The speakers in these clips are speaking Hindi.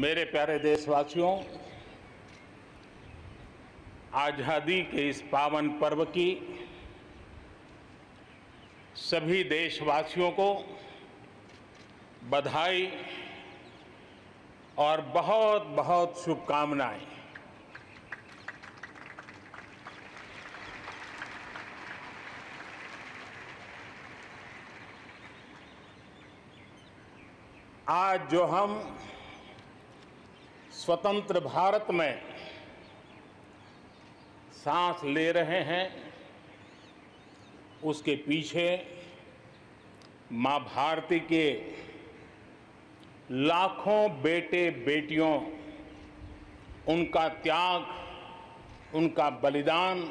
मेरे प्यारे देशवासियों, आज़ादी के इस पावन पर्व की सभी देशवासियों को बधाई और बहुत बहुत शुभकामनाएं। आज जो हम स्वतंत्र भारत में सांस ले रहे हैं, उसके पीछे मां भारती के लाखों बेटे बेटियों, उनका त्याग, उनका बलिदान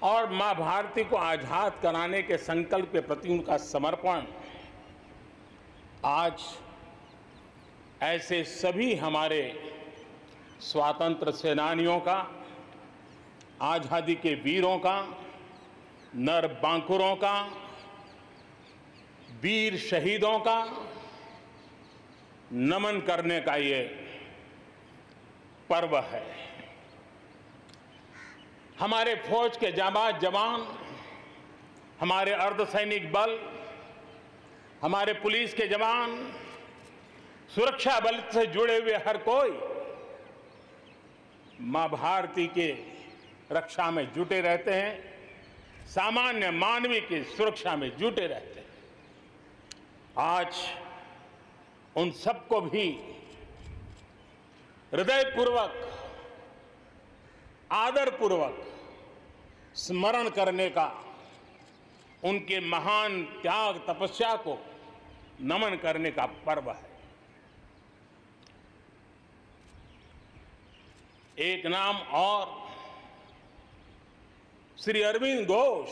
और मां भारती को आजाद कराने के संकल्प के प्रति उनका समर्पण आज ऐसे सभी हमारे स्वातंत्र सेनानियों का, आजादी के वीरों का, नर बांकुरों का, वीर शहीदों का नमन करने का ये पर्व है। हमारे फौज के जाबाज जवान, हमारे अर्धसैनिक बल, हमारे पुलिस के जवान, सुरक्षा बल से जुड़े हुए हर कोई मां भारती के रक्षा में जुटे रहते हैं, सामान्य मानवीय की सुरक्षा में जुटे रहते हैं। आज उन सबको भी हृदयपूर्वक, आदरपूर्वक स्मरण करने का, उनके महान त्याग तपस्या को नमन करने का पर्व है। एक नाम और, श्री अरविंद घोष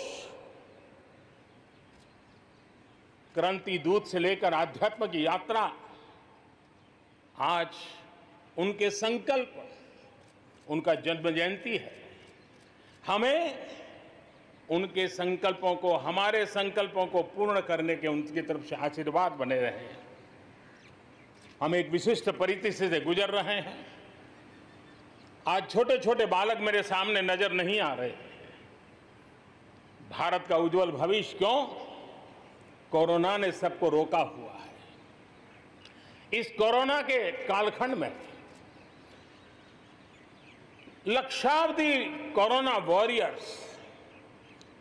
क्रांति दूत से लेकर आध्यात्म की यात्रा, आज उनके संकल्प, उनका जन्म जयंती है। हमें उनके संकल्पों को, हमारे संकल्पों को पूर्ण करने के उनकी तरफ से आशीर्वाद बने रहे। हम एक विशिष्ट परिस्थिति से गुजर रहे हैं। आज छोटे छोटे बालक मेरे सामने नजर नहीं आ रहे। भारत का उज्जवल भविष्य क्यों? कोरोना ने सबको रोका हुआ है। इस कोरोना के कालखंड में लक्षावधि कोरोना वॉरियर्स,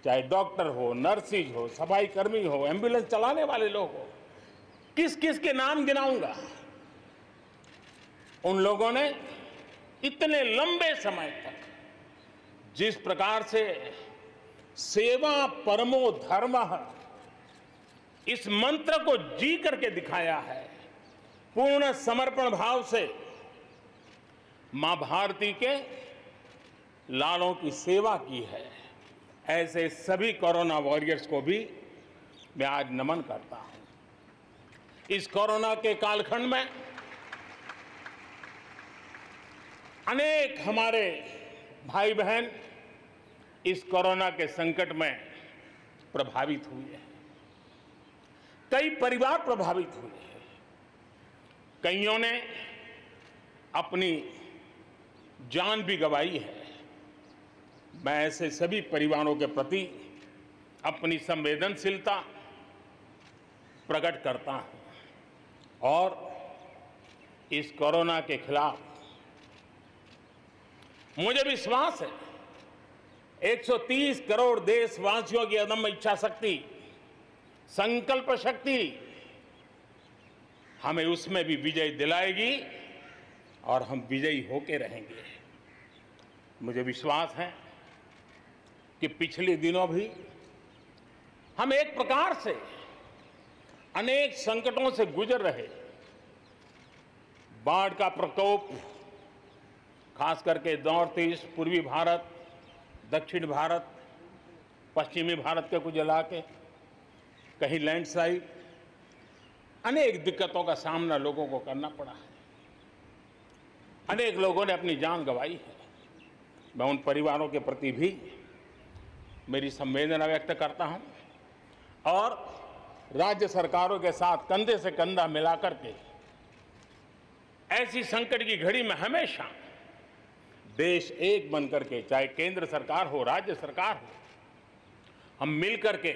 चाहे डॉक्टर हो, नर्सिस हो, सफाई कर्मी हो, एम्बुलेंस चलाने वाले लोग हो, किस किस के नाम गिनाऊंगा। उन लोगों ने इतने लंबे समय तक जिस प्रकार से सेवा परमो धर्मः इस मंत्र को जी करके दिखाया है, पूर्ण समर्पण भाव से मां भारती के लालों की सेवा की है, ऐसे सभी कोरोना वॉरियर्स को भी मैं आज नमन करता हूं। इस कोरोना के कालखंड में अनेक हमारे भाई बहन इस कोरोना के संकट में प्रभावित हुए हैं। कई परिवार प्रभावित हुए हैं। कईयों ने अपनी जान भी गंवाई है। मैं ऐसे सभी परिवारों के प्रति अपनी संवेदनशीलता प्रकट करता हूं और इस कोरोना के खिलाफ मुझे विश्वास है 130 करोड़ देशवासियों की अदम्य इच्छा शक्ति, संकल्प शक्ति हमें उसमें भी विजय दिलाएगी और हम विजयी होके रहेंगे। मुझे विश्वास है कि पिछले दिनों भी हम एक प्रकार से अनेक संकटों से गुजर रहे। बाढ़ का प्रकोप, खास करके नॉर्थ ईस्ट, पूर्वी भारत, दक्षिण भारत, पश्चिमी भारत के कुछ इलाके, कहीं लैंडस्लाइड, अनेक दिक्कतों का सामना लोगों को करना पड़ा है। अनेक लोगों ने अपनी जान गंवाई है। मैं उन परिवारों के प्रति भी मेरी संवेदना व्यक्त करता हूं और राज्य सरकारों के साथ कंधे से कंधा मिलाकर के ऐसी संकट की घड़ी में हमेशा देश एक बनकर के, चाहे केंद्र सरकार हो, राज्य सरकार हो, हम मिलकर के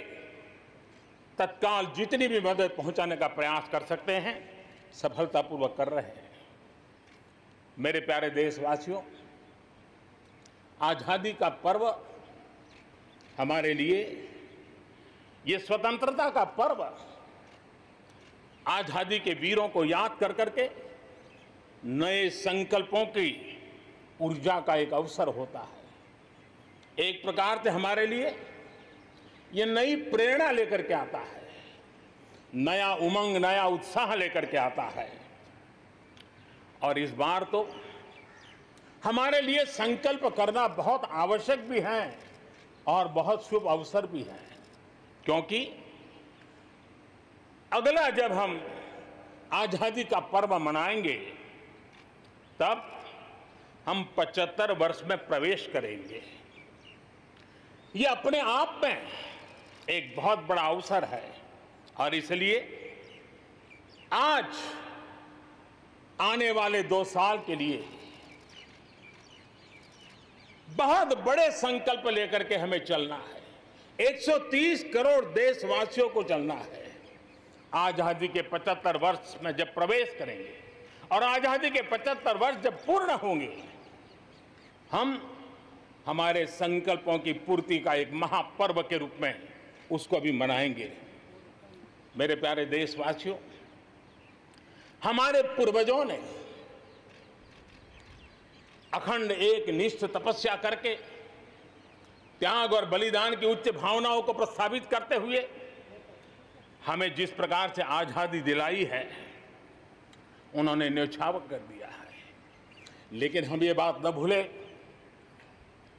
तत्काल जितनी भी मदद पहुंचाने का प्रयास कर सकते हैं, सफलतापूर्वक कर रहे हैं। मेरे प्यारे देशवासियों, आजादी का पर्व हमारे लिए, ये स्वतंत्रता का पर्व आजादी के वीरों को याद कर करके नए संकल्पों की ऊर्जा का एक अवसर होता है। एक प्रकार से हमारे लिए ये नई प्रेरणा लेकर के आता है, नया उमंग, नया उत्साह लेकर के आता है। और इस बार तो हमारे लिए संकल्प करना बहुत आवश्यक भी है और बहुत शुभ अवसर भी है, क्योंकि अगला जब हम आजादी का पर्व मनाएंगे तब हम 75 वर्ष में प्रवेश करेंगे। ये अपने आप में एक बहुत बड़ा अवसर है और इसलिए आज आने वाले 2 साल के लिए बहुत बड़े संकल्प लेकर के हमें चलना है। 130 करोड़ देशवासियों को चलना है। आजादी के 75 वर्ष में जब प्रवेश करेंगे और आजादी के 75 वर्ष जब पूर्ण होंगे, हम हमारे संकल्पों की पूर्ति का एक महापर्व के रूप में उसको भी मनाएंगे। मेरे प्यारे देशवासियों, हमारे पूर्वजों ने अखंड एक निष्ठ तपस्या करके त्याग और बलिदान की उच्च भावनाओं को प्रस्तावित करते हुए हमें जिस प्रकार से आजादी दिलाई है, उन्होंने न्यौछावर कर दिया है। लेकिन हम ये बात न भूलें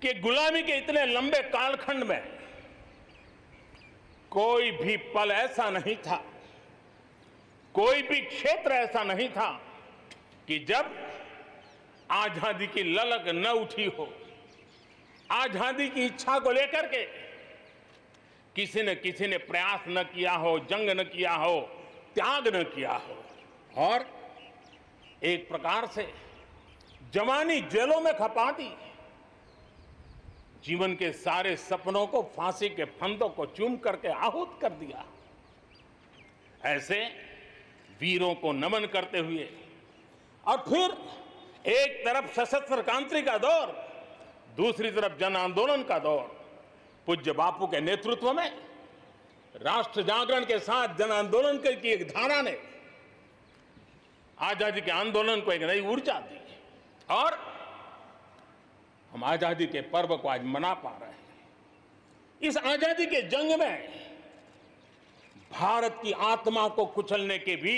कि गुलामी के इतने लंबे कालखंड में कोई भी पल ऐसा नहीं था, कोई भी क्षेत्र ऐसा नहीं था कि जब आजादी की ललक न उठी हो, आजादी की इच्छा को लेकर के किसी ने प्रयास न किया हो, जंग न किया हो, त्याग न किया हो और एक प्रकार से जवानी जेलों में खपा दी, जीवन के सारे सपनों को फांसी के फंदों को चूम करके आहूत कर दिया। ऐसे वीरों को नमन करते हुए और फिर एक तरफ सशस्त्र क्रांति का दौर, दूसरी तरफ जन आंदोलन का दौर, पूज्य बापू के नेतृत्व में राष्ट्र जागरण के साथ जन आंदोलन की एक धारा ने आजादी के आंदोलन को एक नई ऊर्जा दी और हम आजादी के पर्व को आज मना पा रहे हैं। इस आजादी के जंग में भारत की आत्मा को कुचलने के भी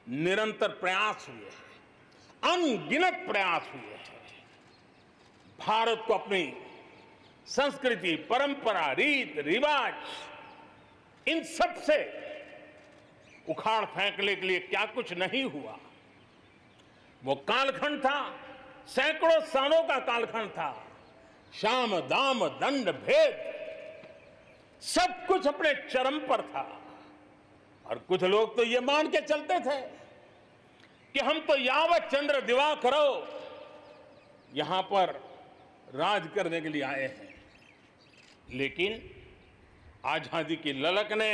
निरंतर प्रयास हुए हैं, अनगिनत प्रयास हुए हैं। भारत को अपनी संस्कृति, परंपरा, रीत रिवाज, इन सब से उखाड़ फेंकने के लिए क्या कुछ नहीं हुआ। वो कालखंड था, सैकड़ों सालों का कालखंड था। शाम दाम दंड भेद सब कुछ अपने चरम पर था और कुछ लोग तो ये मान के चलते थे कि हम तो यावत चंद्र दिवाकरो यहां पर राज करने के लिए आए हैं। लेकिन आजादी की ललक ने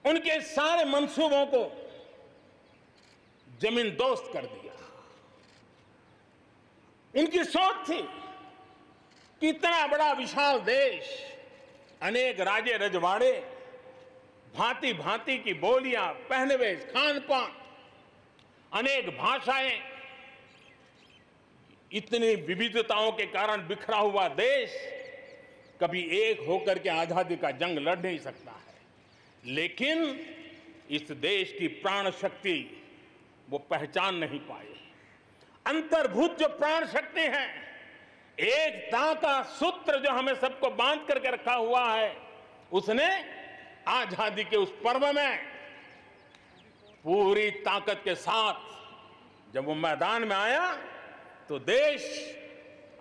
उनके सारे मंसूबों को जमीन दोस्त कर दिया। उनकी सोच थी कि इतना बड़ा विशाल देश, अनेक राजे रजवाड़े, भांति भांति की बोलियां, पहनवेश, खान पान, अनेक भाषाएं, इतनी विविधताओं के कारण बिखरा हुआ देश कभी एक होकर के आजादी का जंग लड़ नहीं सकता है। लेकिन इस देश की प्राण शक्ति वो पहचान नहीं पाए। अंतर्भूत जो प्राण शक्ति है, एकता का सूत्र जो हमें सबको बांध करके रखा हुआ है, उसने आजादी के उस पर्व में पूरी ताकत के साथ जब वो मैदान में आया तो देश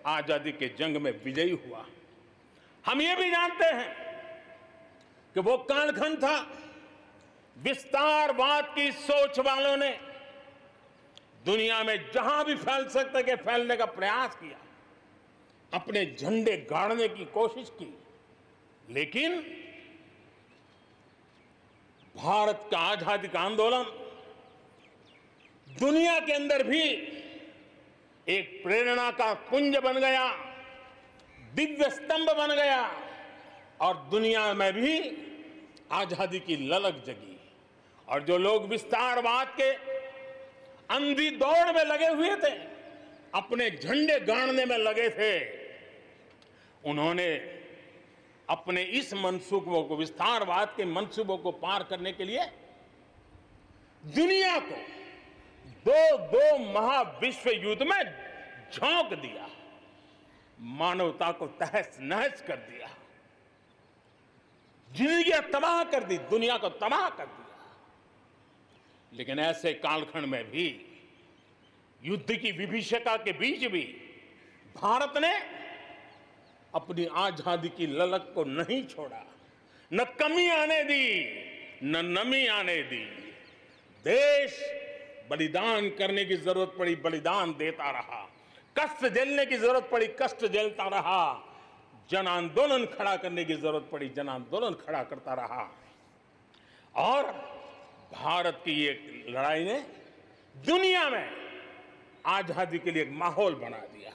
आजादी के जंग में विजयी हुआ। हम ये भी जानते हैं कि वो कालखंड था विस्तारवाद की सोच वालों ने दुनिया में जहां भी फैल सकते के फैलने का प्रयास किया, अपने झंडे गाड़ने की कोशिश की, लेकिन भारत का आजादी का आंदोलन दुनिया के अंदर भी एक प्रेरणा का पुंज बन गया, दिव्य स्तंभ बन गया और दुनिया में भी आजादी की ललक जगी। और जो लोग विस्तारवाद के अंधी दौड़ में लगे हुए थे, अपने झंडे गाड़ने में लगे थे, उन्होंने अपने इस मंसूबों को, विस्तारवाद के मंसूबों को पार करने के लिए दुनिया को दो महाविश्व युद्ध में झोंक दिया, मानवता को तहस नहस कर दिया, जिंदगियां तबाह कर दी, दुनिया को तबाह कर दिया। लेकिन ऐसे कालखंड में भी, युद्ध की विभीषिका के बीच भी भारत ने अपनी आजादी की ललक को नहीं छोड़ा, न कमी आने दी, न नमी आने दी। देश बलिदान करने की जरूरत पड़ी, बलिदान देता रहा, कष्ट झेलने की जरूरत पड़ी, कष्ट झेलता रहा, जन आंदोलन खड़ा करने की जरूरत पड़ी, जन आंदोलन खड़ा करता रहा। और भारत की ये लड़ाई ने दुनिया में आजादी के लिए एक माहौल बना दिया।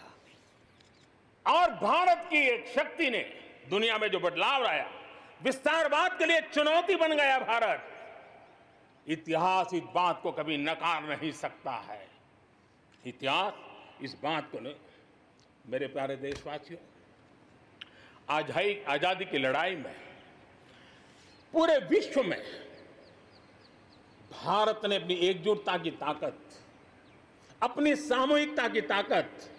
और भारत की एक शक्ति ने दुनिया में जो बदलाव लाया, विस्तारवाद के लिए चुनौती बन गया भारत। इतिहास इस बात को कभी नकार नहीं सकता है। इतिहास इस बात को नहीं। मेरे प्यारे देशवासियों, आजादी की लड़ाई में पूरे विश्व में भारत ने अपनी एकजुटता की ताकत, अपनी सामूहिकता की ताकत,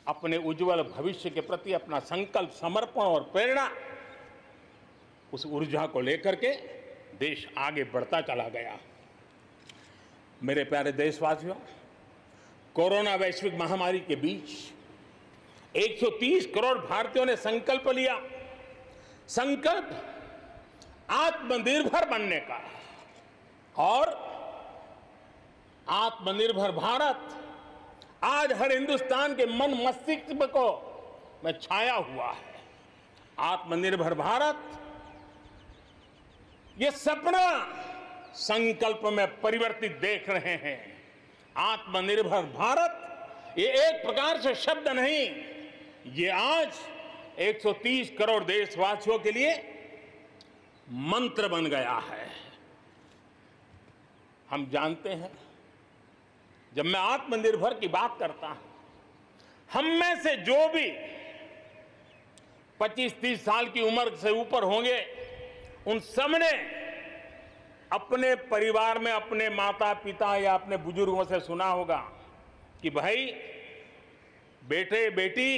अपने उज्जवल भविष्य के प्रति अपना संकल्प, समर्पण और प्रेरणा, उस ऊर्जा को लेकर के देश आगे बढ़ता चला गया। मेरे प्यारे देशवासियों, कोरोना वैश्विक महामारी के बीच 130 करोड़ भारतीयों ने संकल्प लिया, संकल्प आत्मनिर्भर बनने का। और आत्मनिर्भर भारत आज हर हिंदुस्तान के मन मस्तिष्क को में छाया हुआ है। आत्मनिर्भर भारत, ये सपना संकल्प में परिवर्तित देख रहे हैं। आत्मनिर्भर भारत ये एक प्रकार से शब्द नहीं, ये आज 130 करोड़ देशवासियों के लिए मंत्र बन गया है। हम जानते हैं, जब मैं आत्मनिर्भर की बात करता हूं, हम में से जो भी 25-30 साल की उम्र से ऊपर होंगे, उन सब ने अपने परिवार में अपने माता पिता या अपने बुजुर्गों से सुना होगा कि भाई बेटे बेटी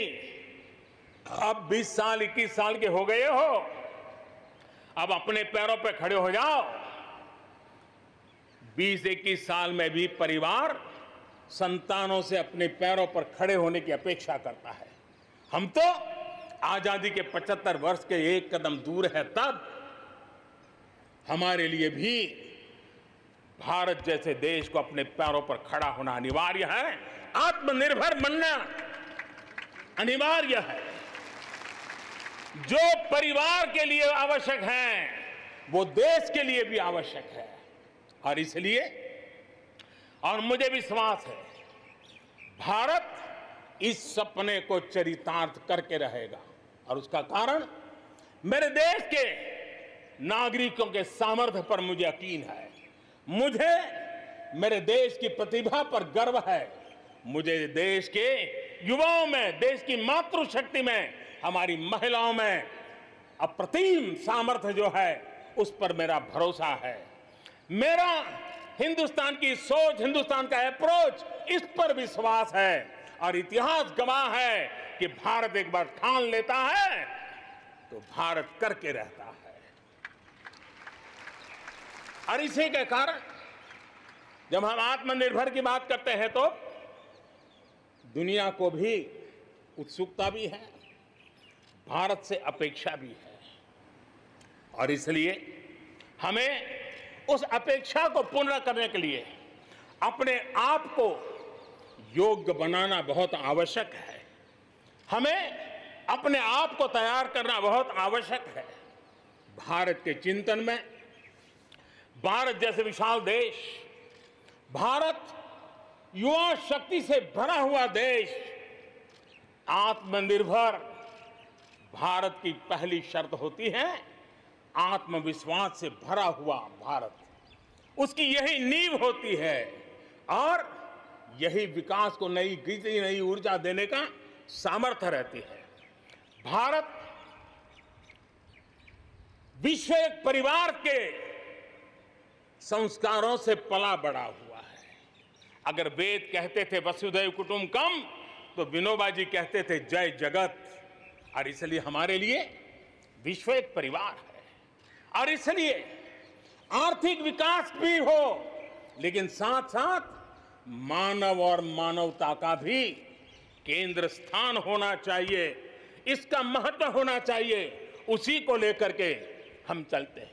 अब 20 साल 21 साल के हो गए हो, अब अपने पैरों पे खड़े हो जाओ। 20-21 साल में भी परिवार संतानों से अपने पैरों पर खड़े होने की अपेक्षा करता है। हम तो आजादी के 75 वर्ष के एक कदम दूर है, तब हमारे लिए भी भारत जैसे देश को अपने पैरों पर खड़ा होना अनिवार्य है। आत्मनिर्भर बनना अनिवार्य है। जो परिवार के लिए आवश्यक है, वो देश के लिए भी आवश्यक है। और इसलिए, और मुझे विश्वास है, भारत इस सपने को चरितार्थ करके रहेगा। और उसका कारण मेरे देश के नागरिकों के सामर्थ्य पर मुझे यकीन है। मुझे मेरे देश की प्रतिभा पर गर्व है। मुझे देश के युवाओं में, देश की मातृशक्ति में, हमारी महिलाओं में अप्रतिम सामर्थ्य जो है, उस पर मेरा भरोसा है। मेरा हिंदुस्तान की सोच, हिंदुस्तान का अप्रोच, इस पर विश्वास है। और इतिहास गवाह है कि भारत एक बार ठान लेता है तो भारत करके रहता है। और इसी के कारण जब हम आत्मनिर्भर की बात करते हैं तो दुनिया को भी उत्सुकता भी है, भारत से अपेक्षा भी है। और इसलिए हमें उस अपेक्षा को पूर्ण करने के लिए अपने आप को योग्य बनाना बहुत आवश्यक है। हमें अपने आप को तैयार करना बहुत आवश्यक है। भारत के चिंतन में भारत जैसे विशाल देश, भारत युवा शक्ति से भरा हुआ देश, आत्मनिर्भर भारत की पहली शर्त होती है आत्मविश्वास से भरा हुआ भारत। उसकी यही नींव होती है और यही विकास को नई गति, नई ऊर्जा देने का सामर्थ्य रहती है। भारत विश्व एक परिवार के संस्कारों से पला बड़ा हुआ है। अगर वेद कहते थे वसुधैव कुटुंबकम, तो विनोबा जी कहते थे जय जगत। और इसलिए हमारे लिए विश्व एक परिवार है। और इसलिए आर्थिक विकास भी हो, लेकिन साथ साथ मानव और मानवता का भी केंद्र स्थान होना चाहिए, इसका महत्व होना चाहिए। उसी को लेकर के हम चलते हैं।